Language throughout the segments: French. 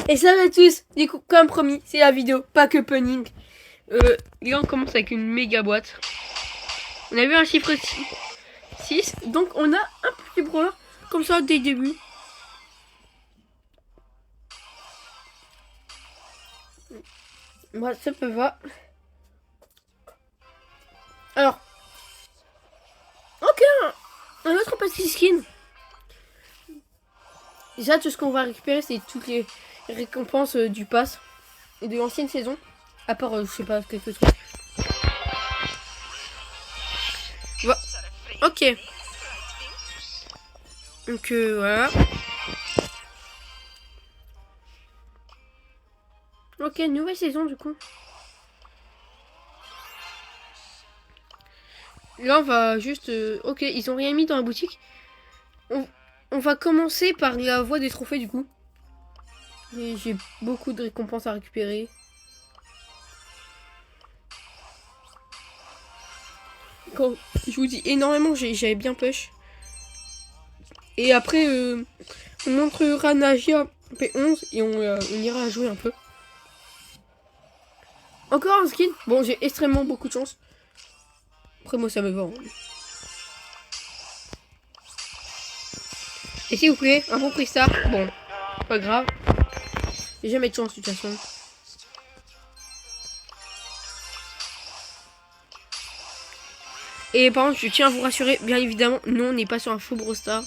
Et salut à tous. Du coup, comme promis, c'est la vidéo pack opening. Là, on commence avec une méga boîte. On a vu un chiffre 6. Donc, on a un petit brawler comme ça dès le début. Moi, ça peut va. Alors, ok, un autre petit skin. Déjà, tout ce qu'on va récupérer, c'est toutes les récompenses du pass et de l'ancienne saison. À part, je sais pas, quelques trucs. Voilà. Ok. Donc, voilà. Ok, nouvelle saison, du coup. Là, on va juste... ok, ils ont rien mis dans la boutique. On va commencer par la voie des trophées, du coup. J'ai beaucoup de récompenses à récupérer. Quand je vous dis énormément, j'avais bien push. Et après, on montrera Nagia P11 et on ira jouer un peu. Encore un skin. Bon, j'ai extrêmement beaucoup de chance. Après, moi, ça me va. Hein. Et s'il vous plaît, un bon prix star. Bon, pas grave. J'ai jamais de chance, de toute façon. Et par contre, je tiens à vous rassurer, bien évidemment, non, on n'est pas sur un faux Brawl Star.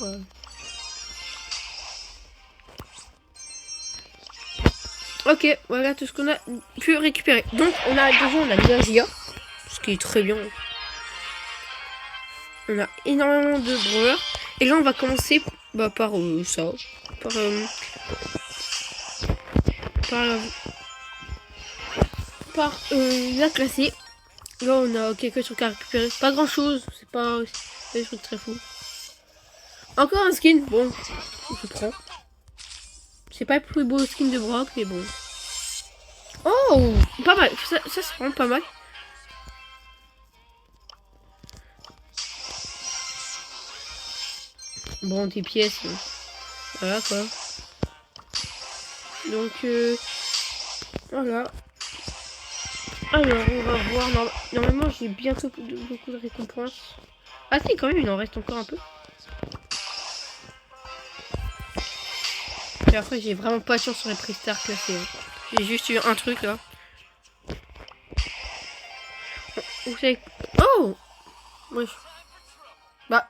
Ok, voilà tout ce qu'on a pu récupérer. Donc, on a Nagia, ce qui est très bien. On a énormément de brawlers. Et là, on va commencer par ça. Par la classée. Là, on a quelques trucs à récupérer. Pas grand chose. C'est pas des trucs très fous. Encore un skin. Bon, je prends. C'est pas le plus beau skin de Brock, mais bon. Oh, pas mal. Ça c'est vraiment pas mal. Bon, des pièces. Voilà quoi. Donc, voilà. Alors, on va voir. Normalement, j'ai bientôt beaucoup de récompenses. Ah si, quand même, il en reste encore un peu. Et après, j'ai vraiment pas de chance sur les prix stars classés. Hein. J'ai juste eu un truc là. Vous savez... Oh, wesh. Bah.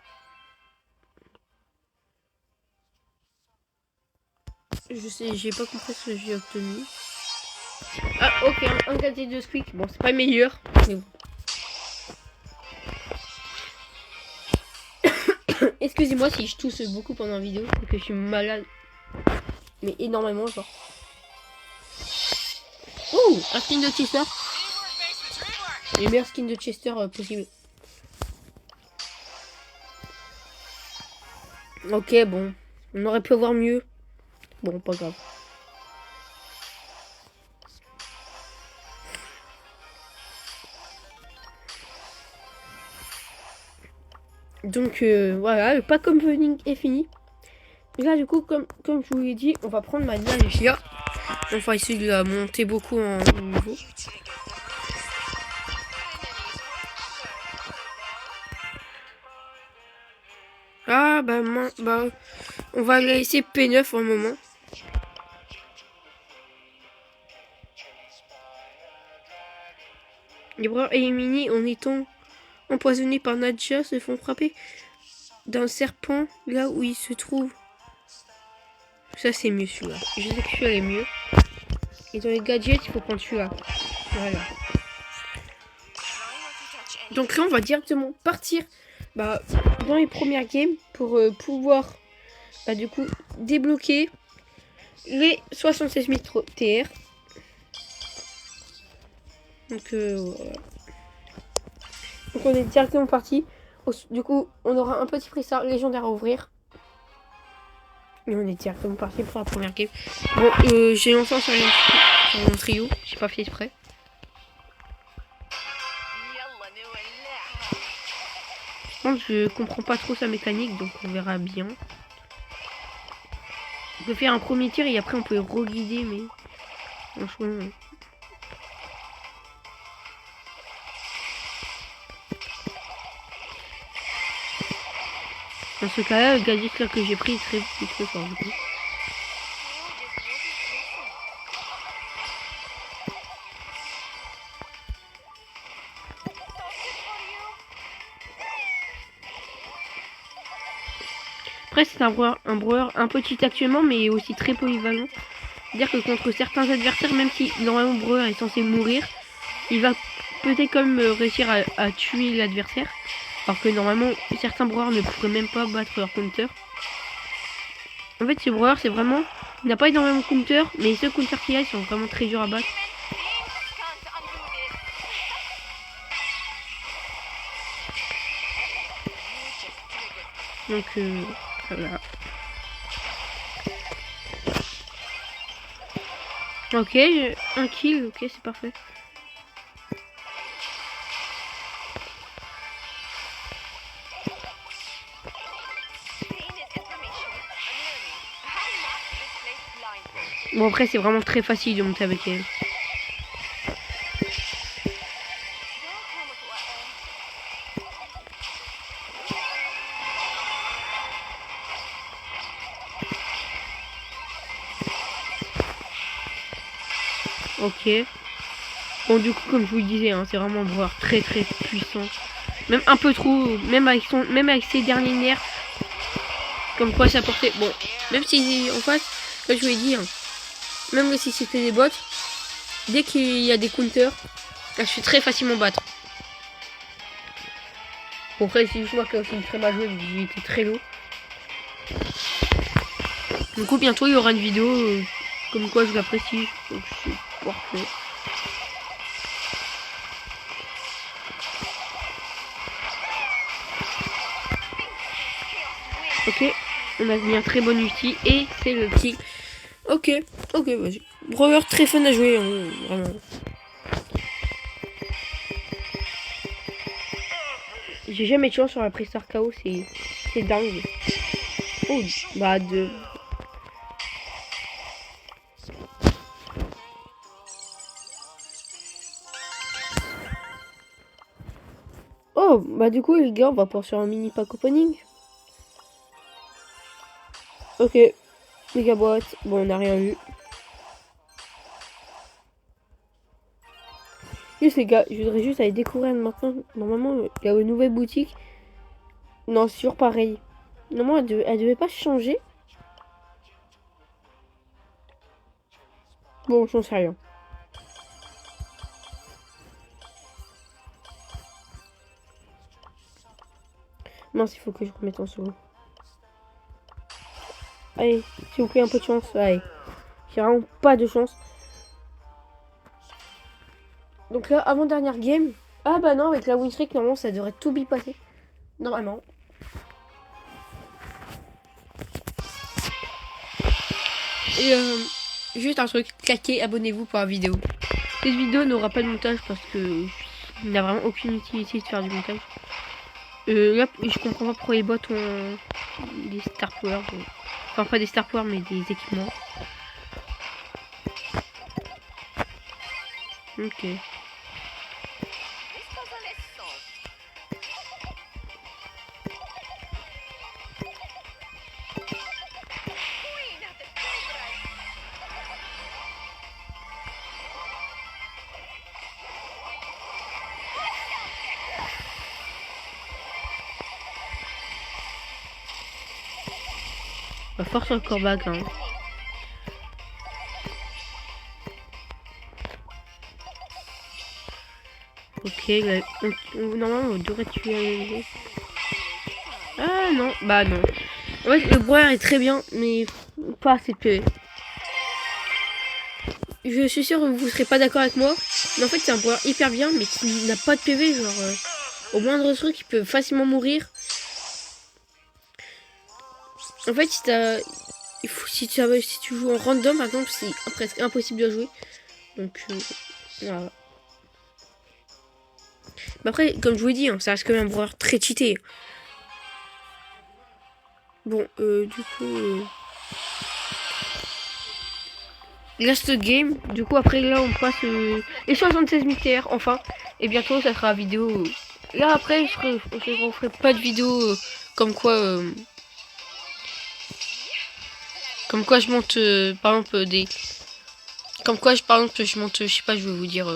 Je sais, j'ai pas compris ce que j'ai obtenu. Ah, ok, un gadget de Squeak. Bon, c'est pas le meilleur. Mais bon. Excusez-moi si je tousse beaucoup pendant la vidéo, parce que je suis malade. Mais énormément, genre. Ouh, un skin de Chester. Les meilleurs skins de Chester possible. Ok, bon. On aurait pu avoir mieux. Bon, pas grave. Donc, voilà, le pack opening est fini. Et là, du coup, comme je vous l'ai dit, on va prendre ma Nagia. On va essayer de la monter beaucoup en niveau. Ah, bah, on va la laisser P9 pour le moment. Les bras éliminés en étant empoisonnés par Nadia se font frapper d'un serpent là où il se trouve. Ça, c'est mieux celui-là. Je sais que celui-là est mieux. Et dans les gadgets, il faut prendre celui-là. Voilà. Donc là, on va directement partir dans les premières games pour pouvoir du coup débloquer les 76 000 TR. Donc voilà. Donc on est directement parti. Du coup, on aura un petit prix légendaire à ouvrir. Et on est directement parti pour la première game. Bon, j'ai lancé sur mon trio. J'ai pas fait exprès. Je comprends pas trop sa mécanique, donc on verra bien. On peut faire un premier tir et après on peut re-guider, mais franchement. Dans ce cas-là, le gadget là que j'ai pris est très fort. Du coup. Après, c'est un brouilleur un petit actuellement, mais aussi très polyvalent. C'est-à-dire que contre certains adversaires, même si normalement le brouilleur est censé mourir, il va peut-être quand même réussir à tuer l'adversaire. Alors que normalement, certains brouilleurs ne pourraient même pas battre leur counter. En fait, ce brouilleur, c'est vraiment... Il n'a pas énormément de counter, mais ceux counters qu'il y a, ils sont vraiment très durs à battre. Donc, voilà. Ok, un kill, ok, c'est parfait. Bon, après, c'est vraiment très facile de monter avec elle. Ok. Bon, du coup, comme je vous le disais, hein, c'est vraiment un brouilleur très puissant. Même un peu trop, même avec ses derniers nerfs. Comme quoi ça portait. Bon, même si en face, comme je vous l'ai dit, hein, même si c'était des bots, dès qu'il y a des counters, je suis très facilement battre. Bon, après, c'est juste moi qui ai aussi très mal joué, j'ai été très lourd. Du coup, bientôt il y aura une vidéo comme quoi je l'apprécie. Donc, c'est parfait. Ok, on a mis un très bon outil et c'est le petit. Ok, vas-y. Brawler très fun à jouer, hein, vraiment. J'ai jamais de chance sur la Prestar KO, c'est dingue. Oh, bah de. Oh, bah du coup les gars, on va poursuivre un mini pack opening. Ok, méga boîte. Bon, on n'a rien vu. Juste les gars, je voudrais juste aller découvrir maintenant. Normalement, il y a une nouvelle boutique. Non, c'est toujours pareil. Normalement, elle devait pas changer. Bon, j'en sais rien. Mince, il faut que je remette en solo. Allez, s'il vous plaît, un peu de chance. Allez. J'ai vraiment pas de chance. Donc là, avant-dernière game. Ah bah non, avec la win streak, normalement, ça devrait tout bien passer. Normalement. Et juste un truc, claquez, abonnez-vous pour la vidéo. Cette vidéo n'aura pas de montage parce que il n'a vraiment aucune utilité de faire du montage. Là, je comprends pas pourquoi les bots ont des star power. Enfin, pas des star power, mais des équipements. Ok. Bah, force encore back, hein. Ok, là, normalement on devrait tuer. Ah non, bah non. Ouais, le brouillard est très bien, mais pas assez de PV. Je suis sûr que vous serez pas d'accord avec moi, mais en fait c'est un brouillard hyper bien, mais qui n'a pas de PV, genre au moindre truc il peut facilement mourir. En fait si tu joues en random par exemple, c'est presque impossible de jouer. Donc voilà. Mais après, comme je vous l'ai dit, hein, ça reste quand même un brouillard très cheaté. Bon, du coup... Last game. Du coup, après là, on passe les 76 000 TR, enfin. Et bientôt, ça sera vidéo. Là, après, je referai pas de vidéo comme quoi. Comme quoi je monte, par exemple, des. Comme quoi, par exemple, je monte, je sais pas, je vais vous dire.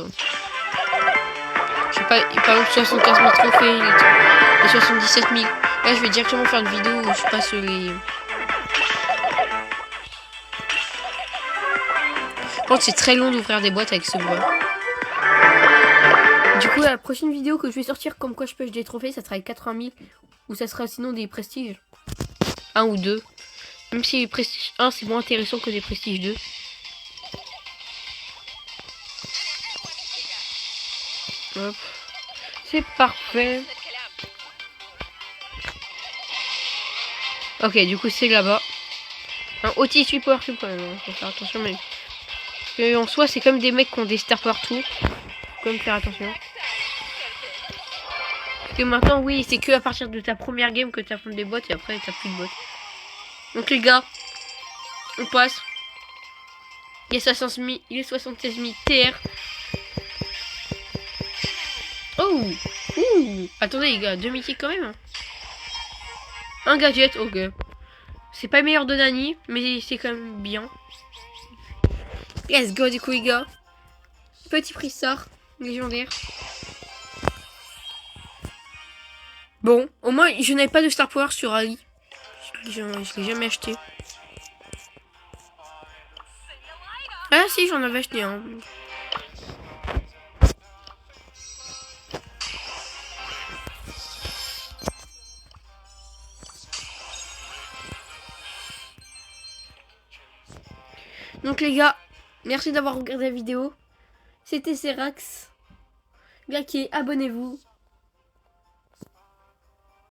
Je sais pas, par exemple, 75 000 trophées, les 77 000. Là, je vais directement faire une vidéo où je passe les. Par contre, c'est très long d'ouvrir des boîtes avec ce bois. Du coup, la prochaine vidéo que je vais sortir, comme quoi je pêche des trophées, ça sera avec 80 000. Ou ça sera sinon des prestiges. 1 ou 2. Même si les prestiges 1, c'est moins intéressant que des prestiges 2. Hop. C'est parfait. Ok, du coup, c'est là-bas. Un Otis 8 Power Cube quand même. Hein. Faut faire attention, mais. Parce que, en soi, c'est comme des mecs qui ont des stars partout. Faut quand même faire attention. Parce que maintenant, oui, c'est que à partir de ta première game que tu affrontes des bots et après, t'as plus de bots. Donc, les gars, on passe. Il y a 76 000 TR. Oh! Ouh! Attendez, les gars, 2 mythiques quand même. Un gadget, ok. C'est pas meilleur de Nani, mais c'est quand même bien. Let's go, du coup, les gars. Petit prix sort, légendaire. Bon, au moins, je n'avais pas de Star Power sur Ali. Je l'ai jamais acheté. Ah si, j'en avais acheté un. Donc les gars, merci d'avoir regardé la vidéo. C'était Serax. Likez, abonnez-vous.